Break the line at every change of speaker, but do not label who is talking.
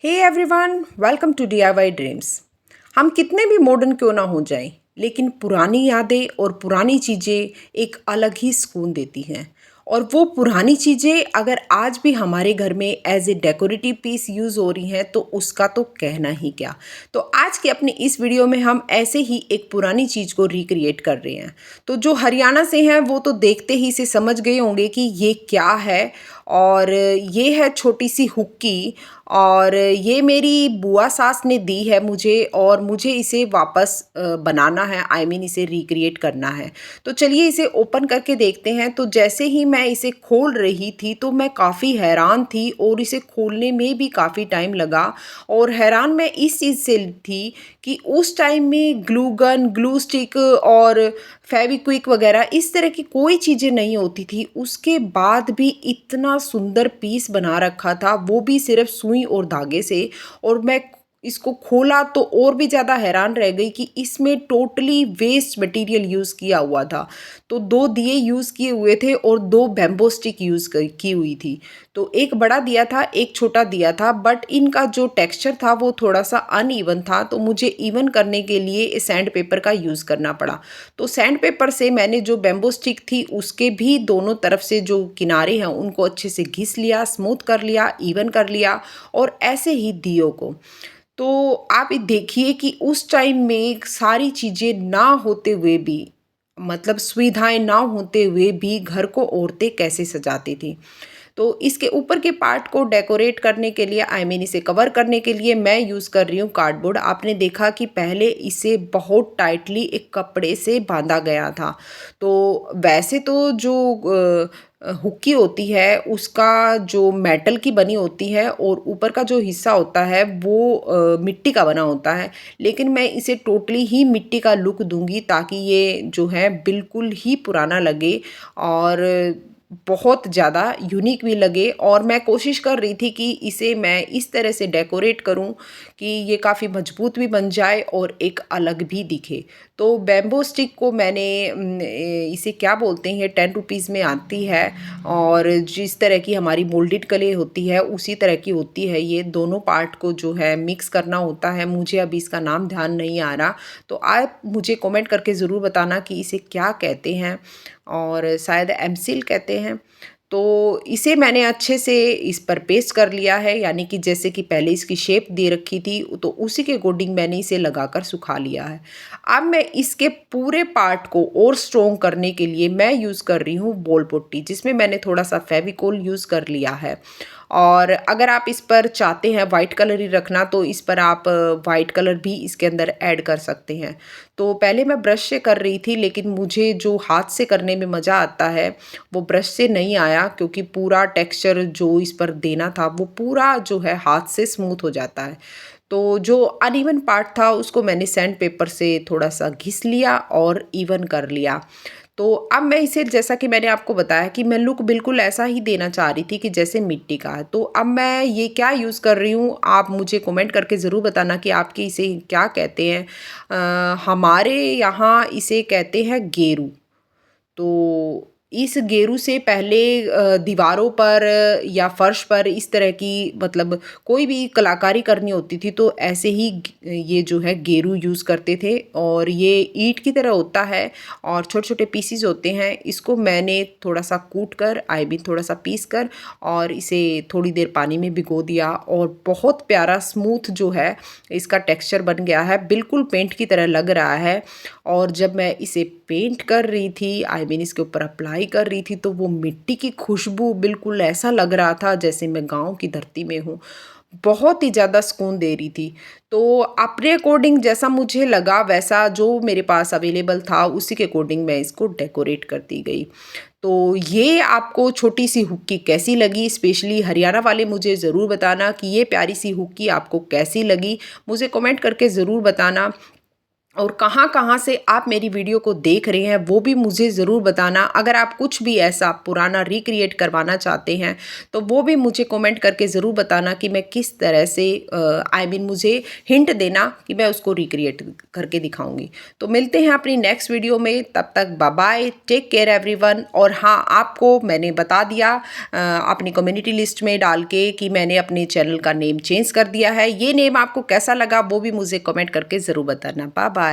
Hey everyone, welcome to DIY dreams. हम कितने भी मॉडर्न क्यों ना हो जाएं, लेकिन पुरानी यादें और पुरानी चीज़ें एक अलग ही सुकून देती हैं। और वो पुरानी चीज़ें अगर आज भी हमारे घर में as a decorative piece use हो रही हैं तो उसका तो कहना ही क्या। तो आज की अपनी इस वीडियो में हम ऐसे ही एक पुरानी चीज़ को रिक्रिएट कर रहे हैं। तो जो हरियाणा से हैं वो तो देखते ही से समझ गए होंगे कि ये क्या है। और ये है छोटी सी हुक्की। और ये मेरी बुआ सास ने दी है मुझे, और मुझे इसे वापस बनाना है, आई मीन इसे रिक्रिएट करना है। तो चलिए इसे ओपन करके देखते हैं। तो जैसे ही मैं इसे खोल रही थी तो मैं काफ़ी हैरान थी, और इसे खोलने में भी काफ़ी टाइम लगा। और हैरान मैं इस चीज़ से थी कि उस टाइम में ग्लू गन, ग्लू स्टिक और फेविक्विक वगैरह इस तरह की कोई चीज़ें नहीं होती थी। उसके बाद भी इतना सुंदर पीस बना रखा था, वो भी सिर्फ सुई और धागे से। और मैं इसको खोला तो और भी ज़्यादा हैरान रह गई कि इसमें टोटली वेस्ट मटेरियल यूज़ किया हुआ था। तो 2 दिए यूज़ किए हुए थे और 2 बैम्बो स्टिक यूज़ की हुई थी। तो एक बड़ा दिया था, एक छोटा दिया था, बट इनका जो टेक्सचर था वो थोड़ा सा अनइवन था। तो मुझे इवन करने के लिए सैंड पेपर का यूज़ करना पड़ा। तो सैंड पेपर से मैंने जो बैम्बो स्टिक थी उसके भी दोनों तरफ से जो किनारे हैं उनको अच्छे से घिस लिया, स्मूथ कर लिया, इवन कर लिया। और ऐसे ही दियों को, तो आप ये देखिए कि उस टाइम में सारी चीज़ें ना होते हुए भी, मतलब सुविधाएं ना होते हुए भी घर को औरतें कैसे सजाती थी। तो इसके ऊपर के पार्ट को डेकोरेट करने के लिए, आई मीन इसे कवर करने के लिए मैं यूज़ कर रही हूँ कार्डबोर्ड। आपने देखा कि पहले इसे बहुत टाइटली एक कपड़े से बांधा गया था। तो वैसे तो जो हुक्की होती है उसका जो मेटल की बनी होती है और ऊपर का जो हिस्सा होता है वो मिट्टी का बना होता है। लेकिन मैं इसे टोटली ही मिट्टी का लुक दूंगी ताकि ये जो है बिल्कुल ही पुराना लगे और बहुत ज़्यादा यूनिक भी लगे। और मैं कोशिश कर रही थी कि इसे मैं इस तरह से डेकोरेट करूं कि ये काफ़ी मजबूत भी बन जाए और एक अलग भी दिखे। तो बैम्बो स्टिक को मैंने इसे क्या बोलते हैं, 10 रुपीज़ में आती है। और जिस तरह की हमारी मोल्डेड क्ले होती है उसी तरह की होती है। ये दोनों पार्ट को जो है मिक्स करना होता है। मुझे अभी इसका नाम ध्यान नहीं आ रहा, तो आप मुझे कमेंट करके ज़रूर बताना कि इसे क्या कहते हैं। और शायद एमसील कहते हैं। तो इसे मैंने अच्छे से इस पर पेस्ट कर लिया है, यानी कि जैसे कि पहले इसकी शेप दे रखी थी तो उसी के अकॉर्डिंग मैंने इसे लगाकर सुखा लिया है। अब मैं इसके पूरे पार्ट को और स्ट्रॉन्ग करने के लिए मैं यूज़ कर रही हूँ बॉल पुट्टी, जिसमें मैंने थोड़ा सा फेविकोल यूज़ कर लिया है। और अगर आप इस पर चाहते हैं वाइट कलर ही रखना तो इस पर आप वाइट कलर भी इसके अंदर ऐड कर सकते हैं। तो पहले मैं ब्रश से कर रही थी, लेकिन मुझे जो हाथ से करने में मज़ा आता है वो ब्रश से नहीं आया, क्योंकि पूरा टेक्सचर जो इस पर देना था वो पूरा जो है हाथ से स्मूथ हो जाता है। तो जो अनइवन पार्ट था उसको मैंने सैंड पेपर से थोड़ा सा घिस लिया और इवन कर लिया। तो अब मैं इसे, जैसा कि मैंने आपको बताया कि मैं लुक बिल्कुल ऐसा ही देना चाह रही थी कि जैसे मिट्टी का है। तो अब मैं ये क्या यूज़ कर रही हूँ, आप मुझे कमेंट करके ज़रूर बताना कि आपके इसे क्या कहते हैं। हमारे यहाँ इसे कहते हैं गेरू। तो इस गेरू से पहले दीवारों पर या फर्श पर इस तरह की, मतलब कोई भी कलाकारी करनी होती थी तो ऐसे ही ये जो है गेरू यूज़ करते थे। और ये ईंट की तरह होता है और छोटे छोटे पीसीज होते हैं। इसको मैंने थोड़ा सा कूट कर, आई मीन थोड़ा सा पीस कर, और इसे थोड़ी देर पानी में भिगो दिया और बहुत प्यारा स्मूथ जो है इसका टेक्सचर बन गया है, बिल्कुल पेंट की तरह लग रहा है। और जब मैं इसे पेंट कर रही थी, आई मीन इसके ऊपर अप्लाई कर रही थी, तो वो मिट्टी की खुशबू बिल्कुल ऐसा लग रहा था जैसे मैं गाँव की धरती में हूँ। बहुत ही ज़्यादा सुकून दे रही थी। तो अपने अकॉर्डिंग जैसा मुझे लगा, वैसा जो मेरे पास अवेलेबल था उसी के अकॉर्डिंग मैं इसको डेकोरेट करती गई। तो ये आपको छोटी सी हुक्की कैसी लगी, स्पेशली हरियाणा वाले मुझे ज़रूर बताना कि ये प्यारी सी हुक्की आपको कैसी लगी। मुझे कमेंट करके ज़रूर बताना। और कहाँ कहाँ से आप मेरी वीडियो को देख रहे हैं वो भी मुझे ज़रूर बताना। अगर आप कुछ भी ऐसा पुराना रिक्रिएट करवाना चाहते हैं तो वो भी मुझे कमेंट करके ज़रूर बताना कि मैं किस तरह से मुझे हिंट देना कि मैं उसको रिक्रिएट करके दिखाऊंगी। तो मिलते हैं अपनी नेक्स्ट वीडियो में, तब तक bye bye, take care everyone. और हाँ, आपको मैंने बता दिया अपनी कम्युनिटी लिस्ट में डाल के कि मैंने अपने चैनल का नेम चेंज कर दिया है। ये नेम आपको कैसा लगा वो भी मुझे कमेंट करके ज़रूर बताना। Bye bye.